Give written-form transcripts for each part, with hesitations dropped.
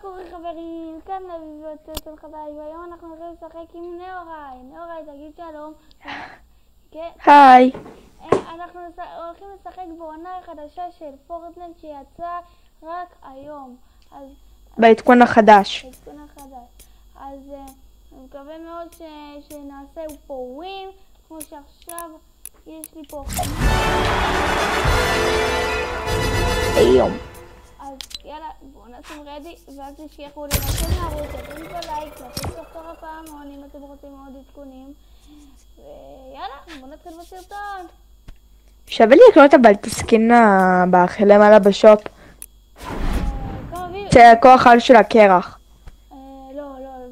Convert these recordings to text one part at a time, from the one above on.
קורה חברים? כאן אביב ויוצאת חדש, והיום אנחנו הולכים לשחק עם נאורי. נאורי, תגיד שלום. היי. אנחנו הולכים לשחק בעונה החדשה של פורטנייט שיצא רק היום. בעדכון החדש. אז אני מקווה מאוד שנעשה פה ווין, כמו שעכשיו יש לי פה היום. אז יאללה, בואו נשים רדי, ואל תשכחו לרשום לערוץ, תתנו פה לייק, להפיץ כפתור הפעמון אם אתם רוצים עוד עדכונים. ויאללה, בואו נתחיל בסרטון. שווה לי לקנות אבל את הסקין למעלה בשופ. זה הכוח על של הקרח. לא,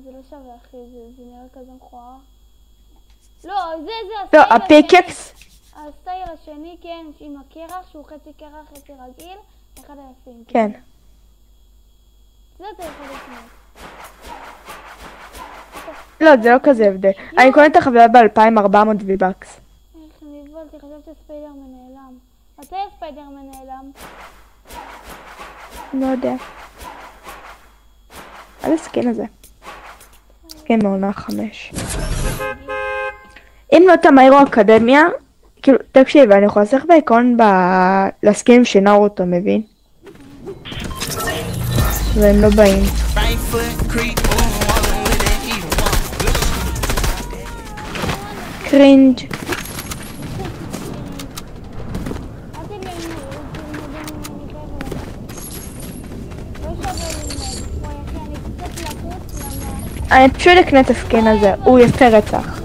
זה לא שווה אחי, זה נראה כזה מכוער. לא, זה לא, הפיקקס. הסטייל השני, כן, עם הקרח, שהוא חצי קרח, חצי רגיל, אחד היפים. כן. זה אתה יכול לקנות. לא, זה לא כזה הבדל. אני קונה את החבילה ב-2400 ויבקס. איך נבלתי, חשבתי שספיידרמן נעלם. מתי ספיידרמן נעלם? לא יודע. על הסקין הזה. סקין מעונה 5. אם לא תמיירו אקדמיה, כאילו, תקשיב, אני יכולה לשחק בעיקרון לסקינים שנארוטו, מבין? והם לא באים. קרינג'. אני פשוט אקנה את הסקין הזה, הוא יפה רצח.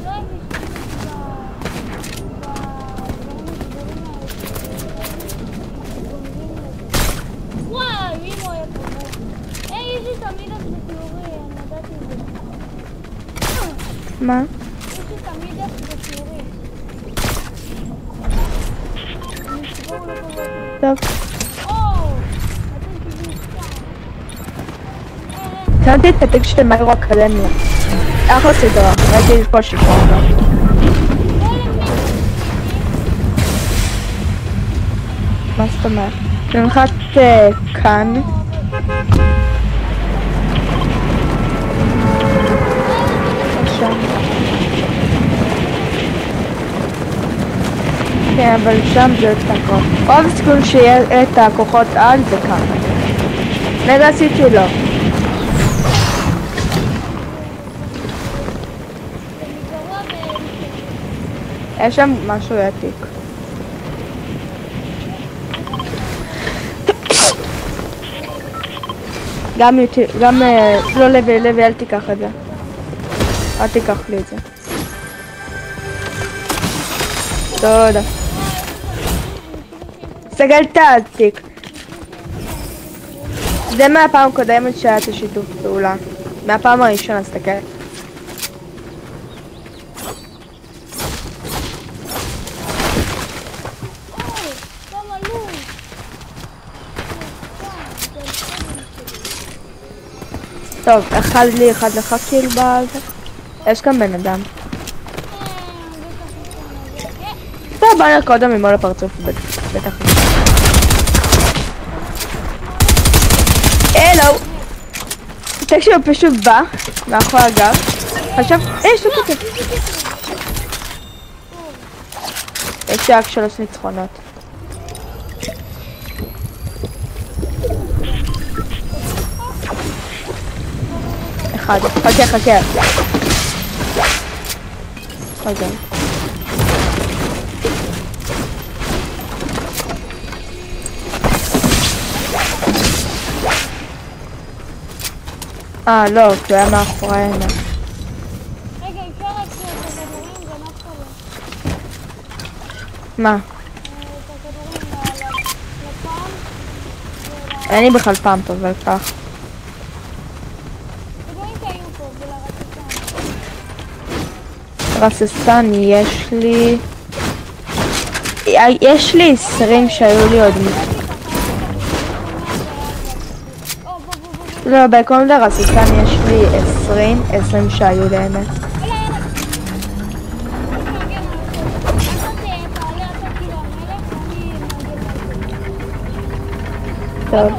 מה? יש לי תמיד בשיעורים. טוב. שמתי את התיק של מיירו אקדמיה. אחלה סדרה, ראיתי את כל שיפור. מה זאת אומרת? ננחת כאן. כן, אבל שם זה יותר קרוב. רוב הסיכון שיהיה את הכוחות על זה כאן. נגע עשיתי לו. יש שם משהו יעתיק. גם לא לוי, אל תיקח את זה. אל תיקח לי את זה. תודה. סגל תעתיק. זה מהפעם הקודמת שהיה את השיתוף פעולה. מהפעם הראשונה, סתכל. טוב, אחד לי, אחד לך כאילו בזה. יש כאן בן אדם. טוב, בוא נראה קודם ממול הפרצוף, בטח. הלו! תקשיב, הוא פשוט בא, מאחורי הגב. עכשיו, יש לו כתב. יש לי רק 3 ניצחונות. אחד, חכה. אוקיי. לא, כי הוא היה מאחורינו. רגע, אפשר רק את הכדורים, זה מה קורה? מה? את הכדורים לפעם? אין לי בכלל פעם טוב, אבל כך. כדורים שהיו פה, ולרססן. רססן יש לי 20 שהיו לי עוד לא, בעיקרון לרססן יש לי 20 שהיו לאמת. טוב,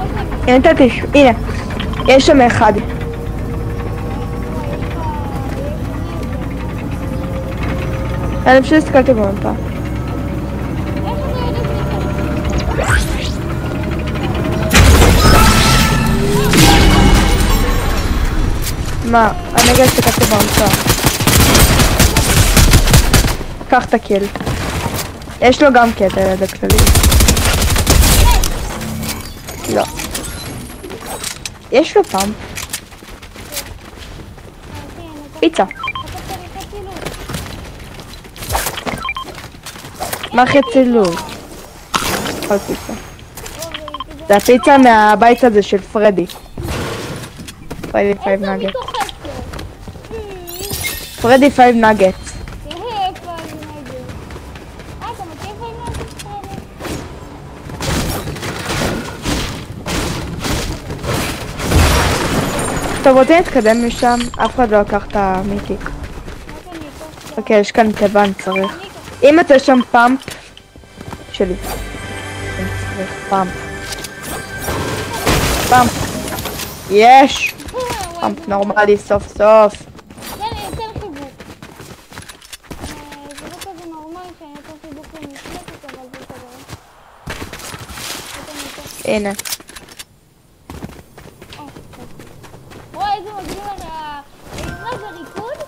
הנה, יש שם אחד. אני פשוט הסתכלתי במפה. מה? אני רגע הסתכלתי במפה. קח את הקיל. יש לו גם קטע ליד הכללי. לא. יש לו פעם. פיצה. מה חצילוב? כל פיצה. זה הפיצה מהבית הזה של פרדי. פרדי 5 נגט. פרדי 5 נגט. טוב, רוצים להתקדם משם? אף אחד לא לקח את המיקיק. אוקיי, יש כאן תיבן, צריך. אם אתה שם פאמפ שלי. צריך פאמפ. פאמפ. יש! פאמפ נורמלי סוף סוף. זה יותר חיבוק. זה לא כזה נורמלי שאני יותר חיבוק למשלטת, אבל זה כזה. הנה. וואי, איזה מגניב אתה... מה זה ריקוד?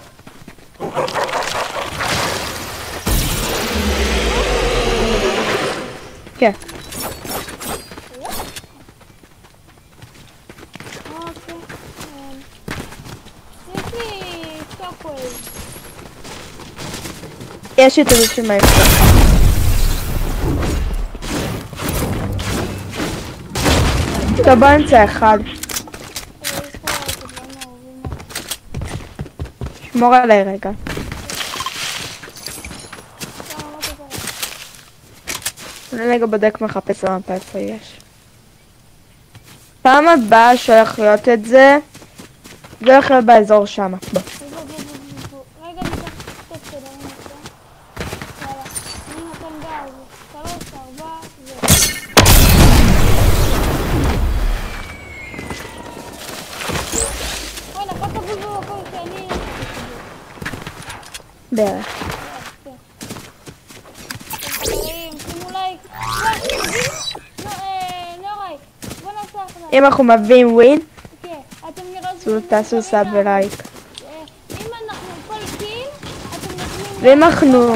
כן. יש לי את זה של מהיפה. טוב, בוא נמצא אחד. שמור עליי רגע. אני רגע בודק מחפש במפה איפה יש. פעם הבאה שהולך להיות את זה, זה הולך להיות באזור שם. בוא. רגע, אני צריך קצת כדרים עכשיו. יאללה, אני נותן גז. 3, 4, וואי, נפלת בול במקום שאני... בערך. חברים, שימו לייק. נוראי, בוא נעשה אחלה. אם אנחנו מביאים ווין, כן, אתם נראה תעשו סאב ולייק. אם אנחנו כל קיל, אתם נותנים... ואם אנחנו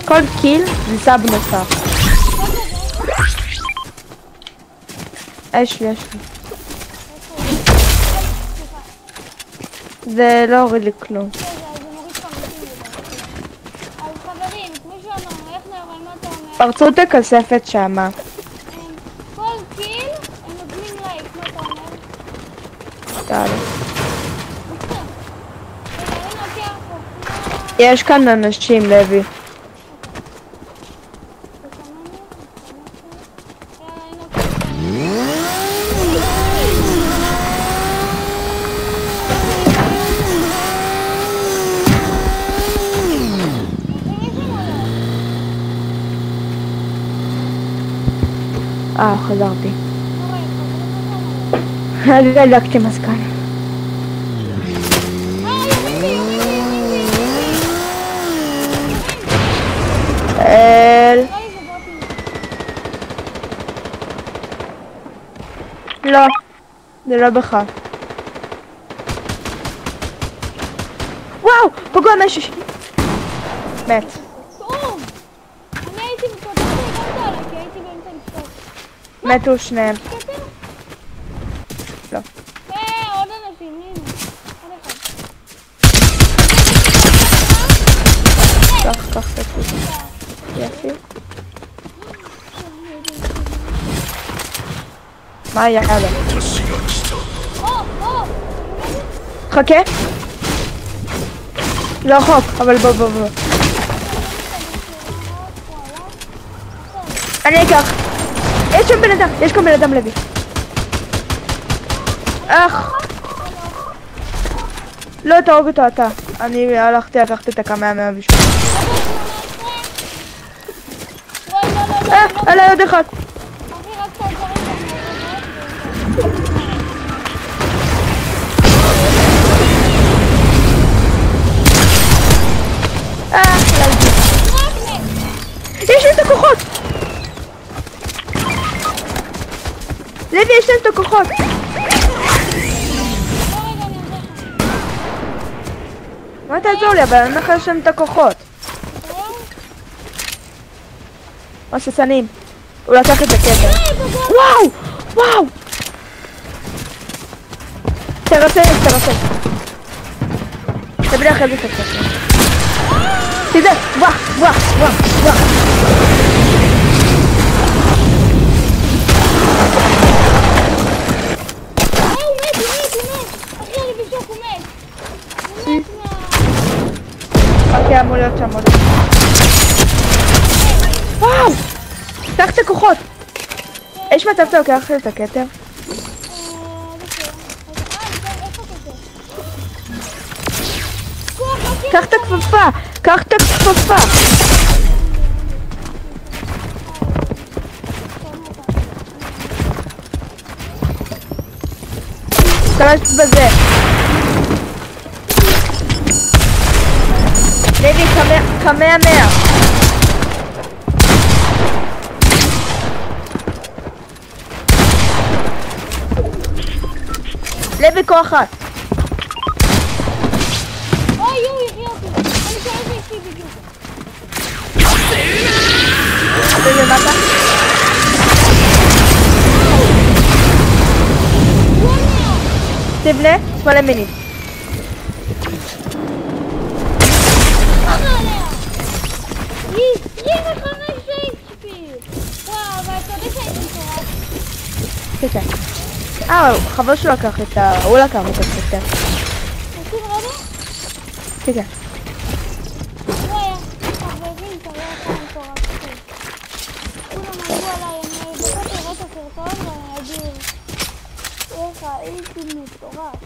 כל קיל, זה סאב נוסף. יש לי. זה לא הוריד לי כלום. זה מוריד 50 אז חברים, כמו שאמרנו, איך נראה מה אתה אומר? פרצו את הכספת שמה. כל קיל, הם נותנים לייק, מה אתה אומר? יאללה. רגע, יש כאן אנשים, לוי. חזרתי. הדלקתי מזגן. לא, זה לא בך. וואו, פגוע משהו. מת. טוב! אני הייתי בפרטת שהגנת עליי, כי הייתי באמצע לפתות. מתו שניהם. לא. עוד אנשים, הנה. עוד אחד. קח את זה. יפי. מה היה לו? חכה. לא רחוק, אבל בוא. אני אקח. יש שם בן אדם, יש כאן בן אדם לוי. לא תהרוג אותו אתה. אני הלכתי, לקחתי את הקמע 108. עליי עוד אחד. הפריעו לי, אבל אני אומר לך לשם את הכוחות. הססנים. הוא לקח את הכתר. וואו! וואו! תרסס. תבלי אחרי זה את הכתר. תדע! וואו! הוא מת! אחי, אני בשוק, הוא מת! אוקיי, אמור להיות שם עוד. וואו! קח את הכוחות! יש מצב אתה לוקח את הכתר? קח את הכפפה! תשתמש בזה! לוי, קמע 100! לוי, כוח אחת! אוי, יחיה אותי! אני שואלת איתי בדיוק. ולמטה? תבנה, שמאל ימינית. היא 25 HP! וואו, אבל אתה יודע שהייתי מטורף. כן. חבר שהוא לקח את ה... הוא לקח את הכתר. עושים רבע? כן. הוא היה חברים, אתה רואה אותם מטורף. כולם עברו עליי, אני בכל תראה את הסרטון ואני אגיד איך הייתי מטורף.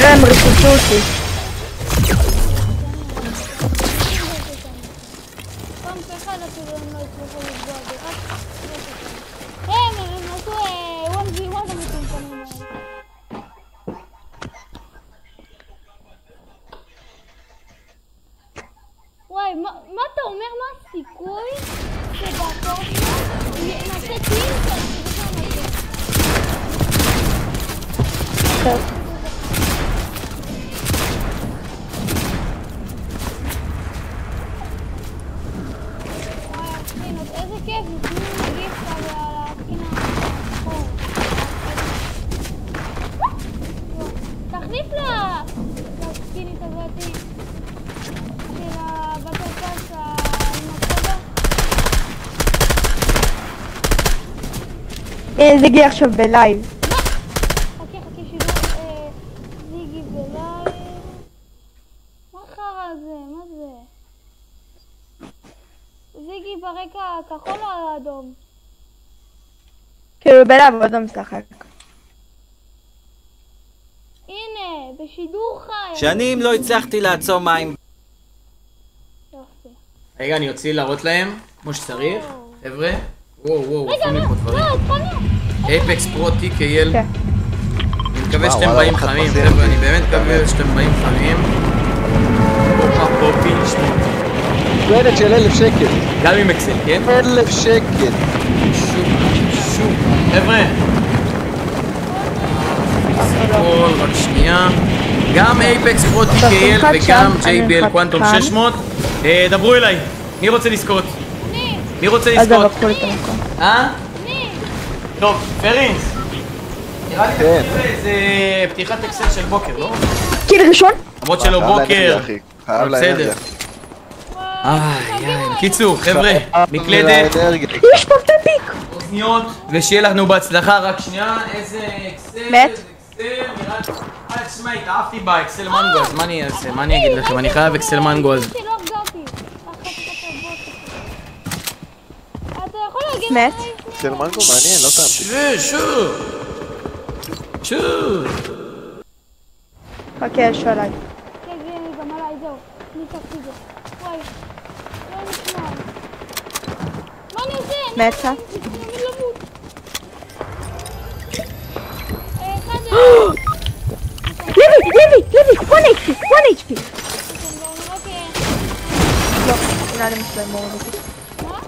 הם ריססו אותי. פעם אחד אפילו הם לא הצליחו לפגוע בי, הם עשו 1v1 המטומטמים האלה. וואי, מה אתה אומר? מה הסיכוי שבפורטנייט נעשה טים טוב. איזה כיף, נתנו נגיף על הסקינה השחור. תחליף לסקינית הזאתי של הבטל פאס עם הצבע. זיגי עכשיו בלייב. חכה, שידור זיגי בלייב. מה חרא זה? מה זה? זיגי ברקע כחול או אדום? כאילו בלייב הוא אדום משחק. הנה, בשידור חי. שנים לא הצלחתי לעצור מים. יופי. רגע, אני אוציא להראות להם, כמו שצריך. חבר'ה. וואו, רגע, עושים לי פה דברים. לא, התחלנו. אייפקס פרו TKL. כן. אני מקווה שאתם באים חמים, חבר'ה, אני באמת מקווה שאתם באים חמים. פופי, שמות. פרדת של 1,000 שקל. גם עם אקסל, כן? 1,000 שקל. שוב. חבר'ה. רק שנייה. גם אייפקס פרו TKL וגם JBL קוונטום 600. דברו אליי. מי רוצה לזכות? מי רוצה אז לזכות? דבקו לי את המקום. טוב, פרינס. נראה לי זה פתיחת אקסל של בוקר, לא? קיל ראשון? למרות שלא בוקר. חייב לאנרגיה. קיצור, חבר'ה, מקלדת, יש פה טפיק! אוזניות, ושיהיה לנו בהצלחה. רק שנייה, איזה אקסל, מת? נראה... תשמע, התאהבתי באקסל מנגו, אז מה אני אעשה? מה אני אגיד לכם? אני חייב אקסל מנגו אז... מת? אקסל מנגו מעניין, לא טעמתי. שוב. חכה, יש עליי. כן, גם עליי, זהו. אני אקחתי את זה. וואי. לא נשמע. מה אני עושה? מתה? אני למות. לוי! 1 HP! אני מסלם מורדתי. מה?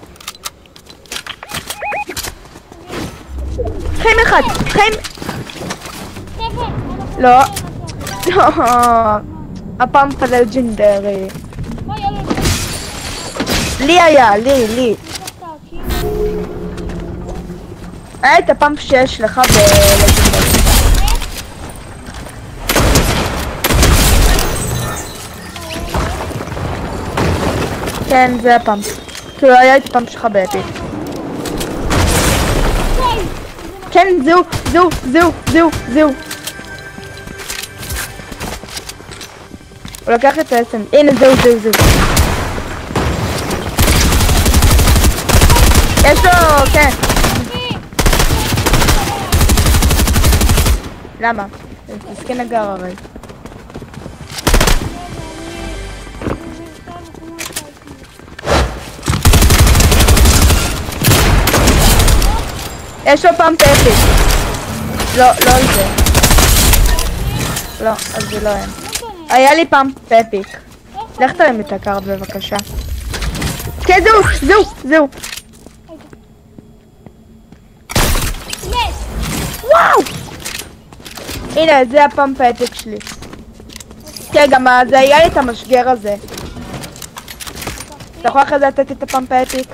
חיים אחד! חיים... חבר'ה, אנחנו לא. נעשה אחרי. הפאמפ הלג'נדרי. מה, יאללה, לי היה, לי. ניקח את האקים. היה את הפאמפ שיש לך בלג'נדרי. כן, זה הפאמפ. כאילו היה את הפאמפ שלך באפיק. כן, זהו. הוא לקח את העצם. הנה, זהו. יש לו, כן. למה? מסכן הגר הרי. יש לו פאמפ אפיק. לא על זה. לא, אז זה לא אין. היה לי פאמפ אפיק. לך תרים את הקארד בבקשה. כן, זהו. וואו! הנה, זה הפאמפ אפיק שלי. כן, גם זה היה לי את המשגר הזה. אתה יכול אחרי זה לתת את הפאמפ אפיק?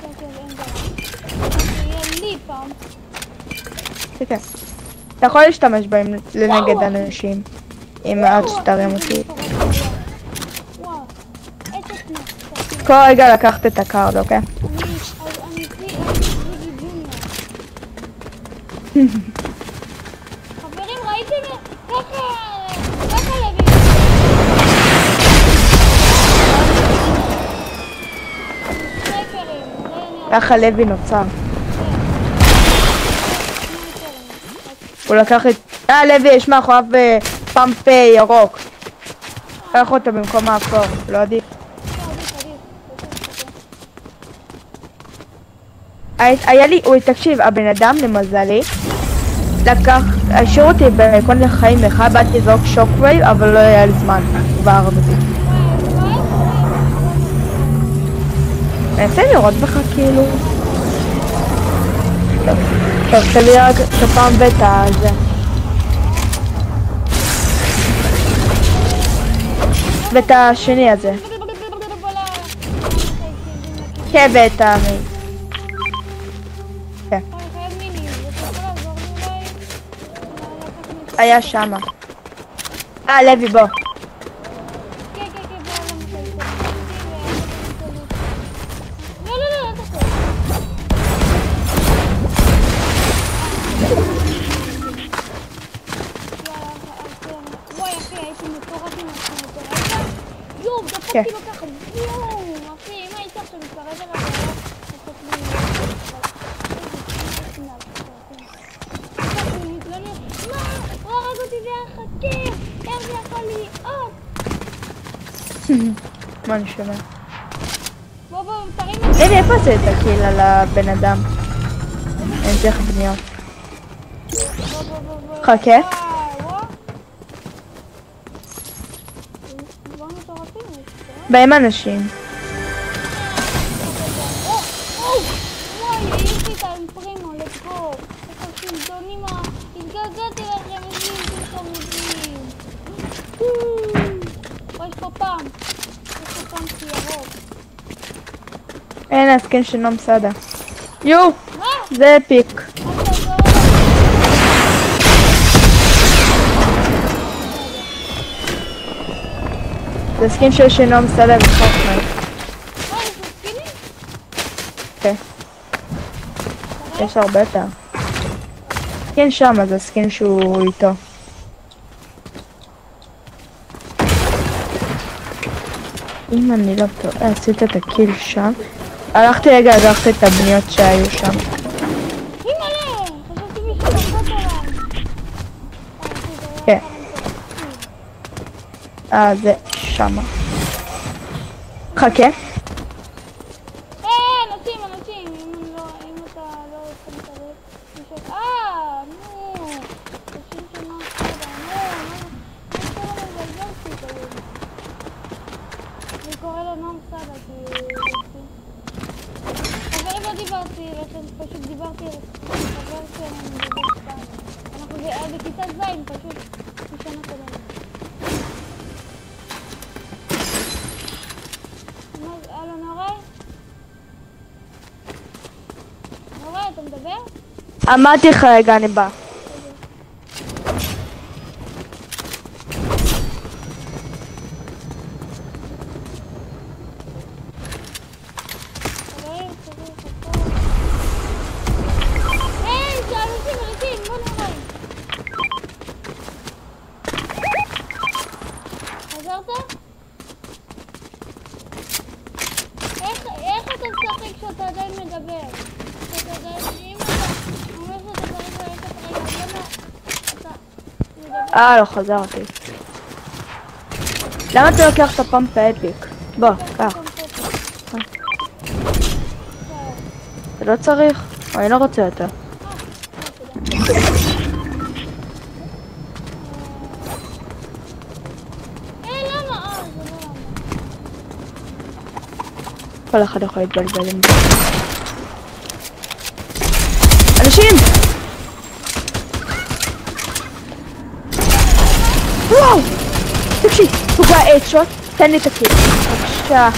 כן. אתה יכול להשתמש בהם לנגד אנשים. אם עד שתרים אותי. כל רגע לקחת את הקארד, אוקיי? חברים, ראיתם? ככה לוי. ככה לוי נוצר. הוא לקח את... לוי, יש מאחוריו פאמפ ירוק. קח אותו במקום האפור, לא עדיף. היה לי, תקשיב, הבן אדם למזלי לקח, השאיר אותי בכל החיים אחד, באתי לזרוק שוקווייב, אבל לא היה לי זמן, כבר הרבתי. ננסה לראות בך כאילו. טוב, תביא רק את הפעם ואת הזה. ואת השני הזה. כן, ואת המי. כן. היה שמה. לוי, בוא. דפקתי לו ככה, אחי, אם היית עכשיו מתקרב אליו, הוא הרג אותי והחכה, איך זה יכול להיות? מה אני שומע? בוא, תרים את זה. הנה, איפה זה את הקיל על הבן אדם? אין צריך בניות. חכה. בהם אנשים. וואי, יש לי את האמפרימו, לפה. איפה סרטונים, התגעגעתי לכם, איזה חמודים. יש פה פאמפ ירוק. אין, הסקין של נום סדה. יו! זה אפיק. זה סקין של שינום סדה וחוכמה. זה סקינים? כן. יש הרבה יותר. סקין שם, זה סקין שהוא איתו. אם אני לא טועה, עשית את הקיל שם. הלכתי רגע, לקחת את הבניות שהיו שם. הימאלה! חשבתי מישהו לחזות עליי. כן. זה שמה. חכה. אנשים, אם אתה לא שמת לב. נו. אנשים שמה סבא, אני קורא לו נום סבא כי... בכיתה זין, פשוט. בשנה קודמת. הלו, נוראי? נוראי, אתה מדבר? אמרתי לך רגע, אני בא. איך אתה משחק כשאתה עדיין מדבר? אם אתה אומר שאתה צריך ללכת רגע, אתה מדבר? לא חזרתי. למה אתה לוקח את הפאמפ האפיק? בוא, קח. אתה לא צריך? אני לא רוצה אותה. כל אחד יכול להתבלבל עם זה. אנשים! וואו! תקשיב, פוגע אדשוט, תן לי את הקיל. בבקשה.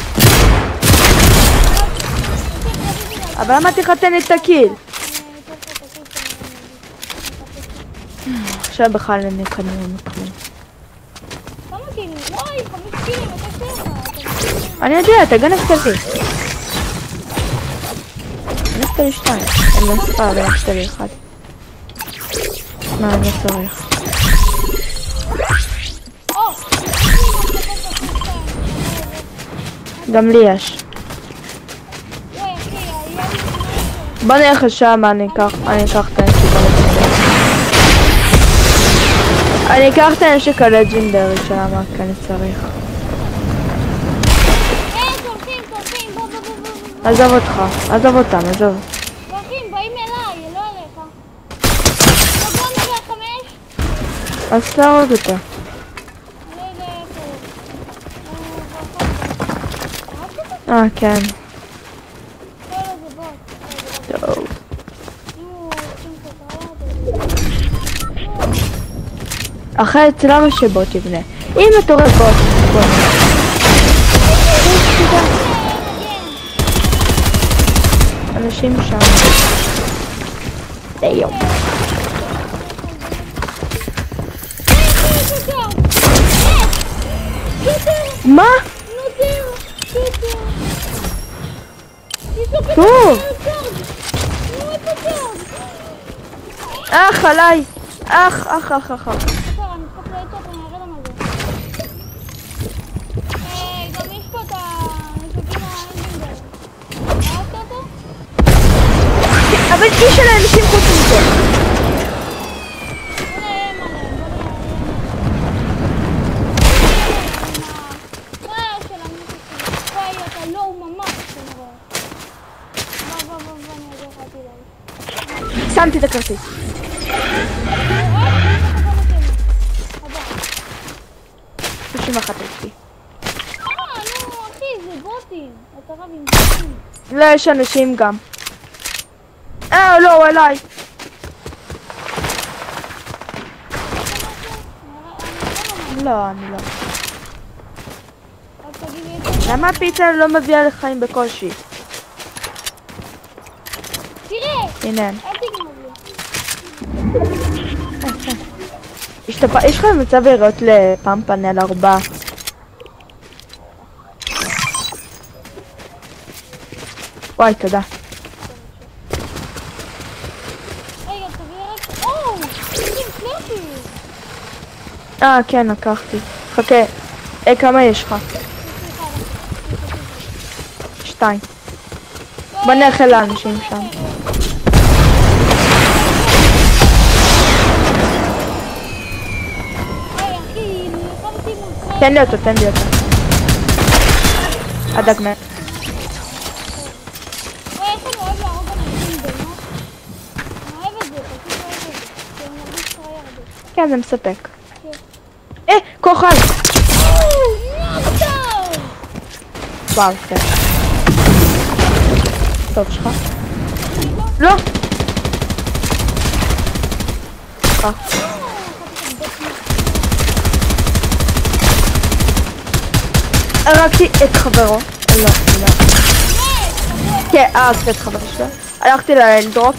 אבל אמרתי לך תן לי את הקיל. עכשיו בכלל אין לי כנראה מכלום. כמה קילים? וואי, 5 קילים, אתה שבע. אני יודע, אתה גנבת לי. גנבת לי 2. אני לא ספר, גנבת לי 1. מה, אני לא צריך. גם לי יש. בוא נלך לשם, אני אקח את הנשק הלג'נדרי. אני אקח את הנשק הלג'נדרי שם, כי אני צריך. עזוב אותך, עזוב אותם, עזוב. ברכים, באים אליי, לא אליך. בוא נראה 5. אז תהרוג אותה. אני לא יודע איפה. כן. לא, זה בוט. טוב. אחרת למה שבוט יבנה? אם אתה רואה בוט. אנשים שם. דיום. מה? טוב. אח עליי. אח. אבל איש על האנשים חוץ מזה. שמתי את הכרטיס. 91 לפי. נו אחי, זה בוטים. אתה רב עם בוטים. לא, יש אנשים גם. לא, אליי. לא, אני לא. למה הפיצה לא מביאה לחיים בקושי? תראה! הנה. אל תגנוב לי. יש לך מצב יראות לפעם פאנל 4. וואי, תודה. רגע, תביא רק... או! תגיד, פלאפי! כן, לקחתי. חכה. כמה יש לך? 2. בוא נלך אל האנשים שם. תן לי אותו. הדג מת. כן, זה מספק. כוחל! וואו, כן. טוב שלך. לא! לך. הרגתי את חברו. לא. כן, הרגתי את חברו שלה. הלכתי לדרופ.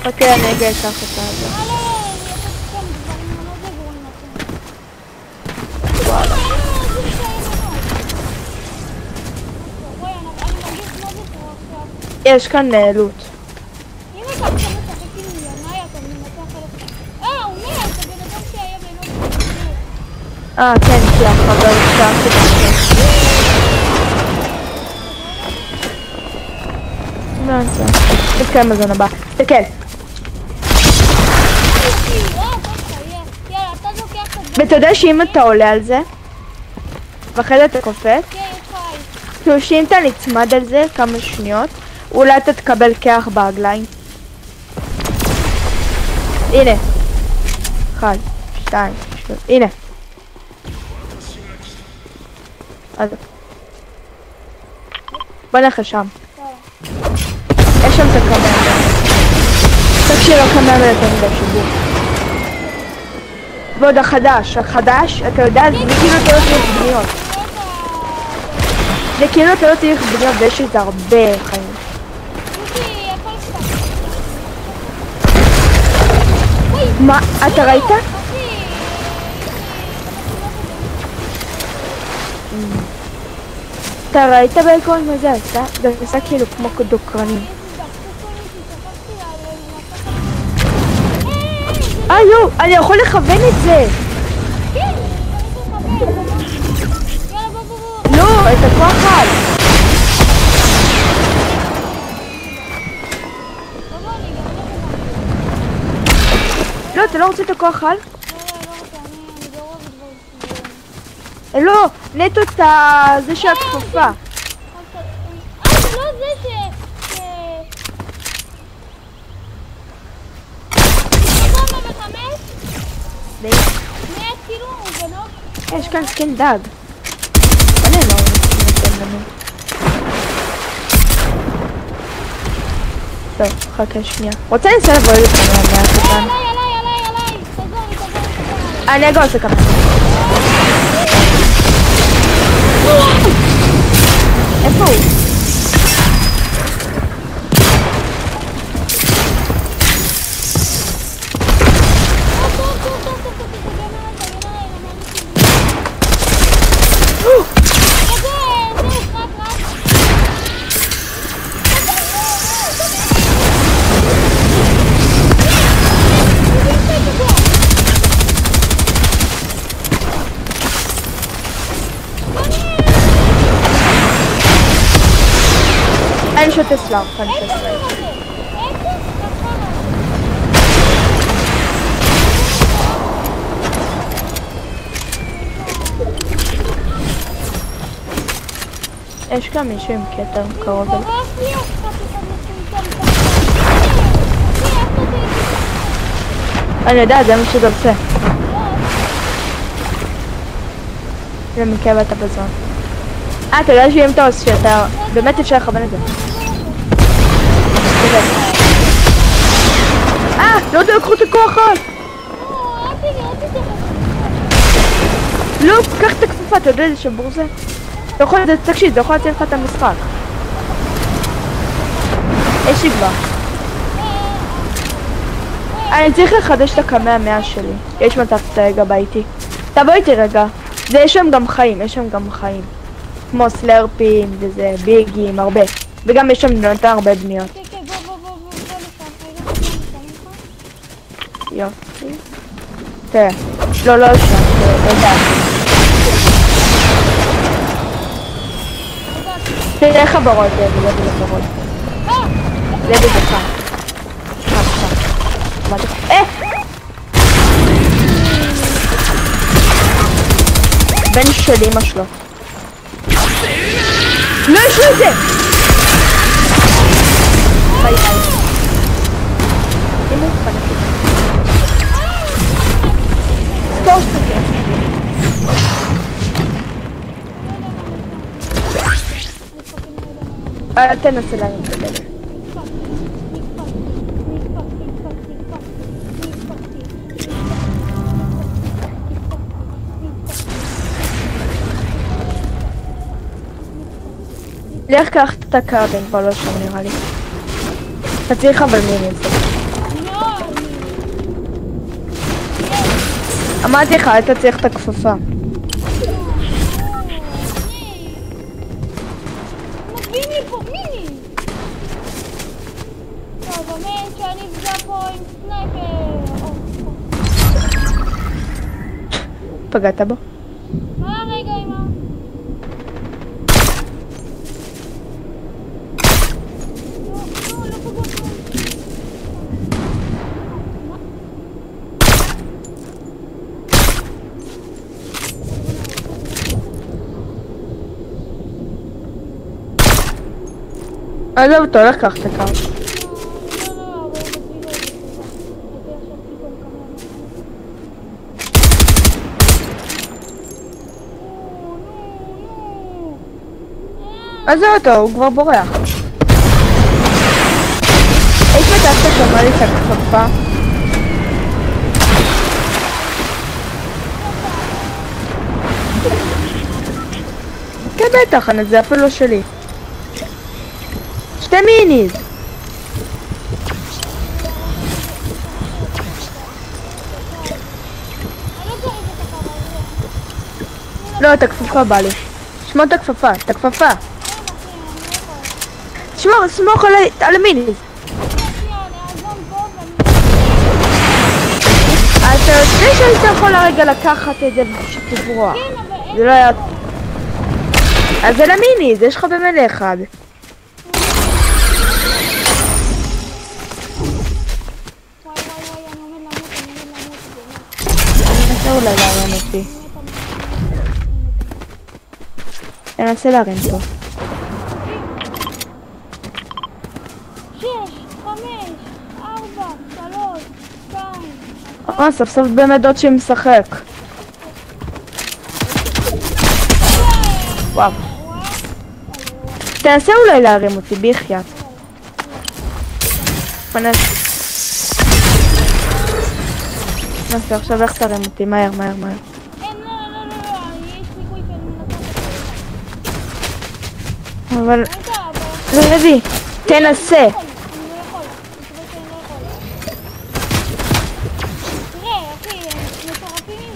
אוקיי, אני אגע אקח אותה על זה. יש כאן לוט. כן, זה החבר שם. לא נצא. נתקיים בזון הבא. תסתכל. ואתה יודע שאם אתה עולה על זה ואחרי זה אתה קופץ, כאילו שאם אתה נצמד על זה כמה שניות אולי אתה תקבל כח ברגליים. הנה 1, 2, 3, הנה בוא נלך לשם. יש שם את הקמר. תקשיב, הקמר יותר מדי שיבור. ועוד החדש, אתה יודע, זה כאילו אתה לא צריך בניות. זה כאילו אתה לא צריך בניות ויש את הרבה חיים. מה, אתה ראית? אתה ראית בעקרון מה זה עשה? זה עשה כאילו כמו דוקרנים. יו, אני יכול לכוון את זה! לא, את הכוח על! לא, אתה לא רוצה את הכוח על? לא, נטו את זה של הכפפה. לא זה ש... יש כאן סקין דג. אני לא נותן לנו. טוב, חכה שנייה. רוצה לנסה לבוא לכמה מהקטן. עליי, תעזור. אני אגע עושה כמה. איפה הוא? אני שותה סלאם, אני שותה סלאם. יש כאן מישהו עם כתר קרוב אליי. אני יודע, זה מה שזה עושה. זה מקבל את הבזון. אתה יודע שאם אתה עושה שאתה באמת אפשר לכוון את זה. לא תלקחו את הכוח על! לא, קח את הכפפה, אתה יודע איזה שבור זה? תקשיב, זה יכול להציל לך את המשחק. יש לי כבר. אני צריך לחדש את הקמע 100 שלי. יש מצב רגע ביתי. תבוא איתי רגע. יש שם גם חיים, כמו סלרפים וזה, ביגים, הרבה. וגם יש שם נותן הרבה בניות. יופי. תראה. לא שם, רגע. תראה חברות, לב חברות. לב זה כאן. בן שלי אמא שלו. לא יש לו את זה! ביי ביי. הנה פנקי. סתור סתכל. אל תנסה להרים את הדלת. לך קח את הקרבן, כבר לא שם נראה לי. אתה צריך אבל מיניס. אמרתי לך, אתה צריך את הכפפה. מביאים לי פה מיני! טוב, אמן שאני אפגע פה עם סנייפר. פגעת בו? מה הרגע עם ה... לא פגעו פה. עזוב אותו, לך קח את הקרבן. עזוב אותו, הוא כבר בורח. איך פתחת שמה לי את הכפפה? כן בטח, זה אפילו שלי. שתי מיניז. לא, את הכפפה בא לי. שמור את הכפפה, את הכפפה. סמוך על המיניז. אתה יודע שהיית יכול הרגע לקחת את זה שתברוח. זה לא היה... אז זה למיניז, יש לך במלא אחד. אולי להרים אותי. אני אנסה להרים פה. 6, 5, 4, 3, 2... סוף סוף באמת דוד שמשחק. וואו. תנסה אולי להרים אותי, בחייאת. נסה, עכשיו איך תרים אותי, מהר. אין, לא, יש סיכוי שאני אבל... רבי, תנסה. אני לא יכול, תראה אחי, הם מטורפים עם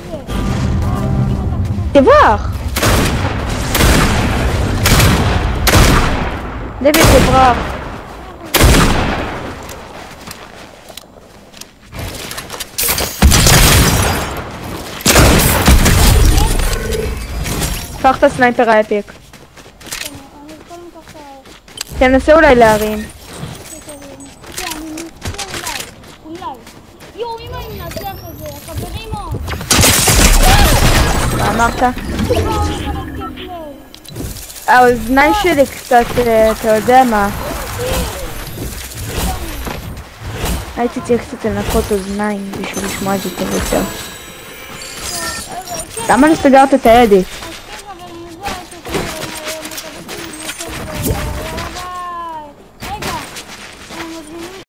זה. תברח. דוד, תברח. קח את הסנייפר האפיק. תנסה אולי להרים. יואו, אם אני מנצח את זה, חברים או... מה אמרת? האוזניים שלי קצת, אתה יודע מה? הייתי צריך קצת לנקות אוזניים בשביל לשמוע את זה טוב יותר. למה לא סגרת את האדיט?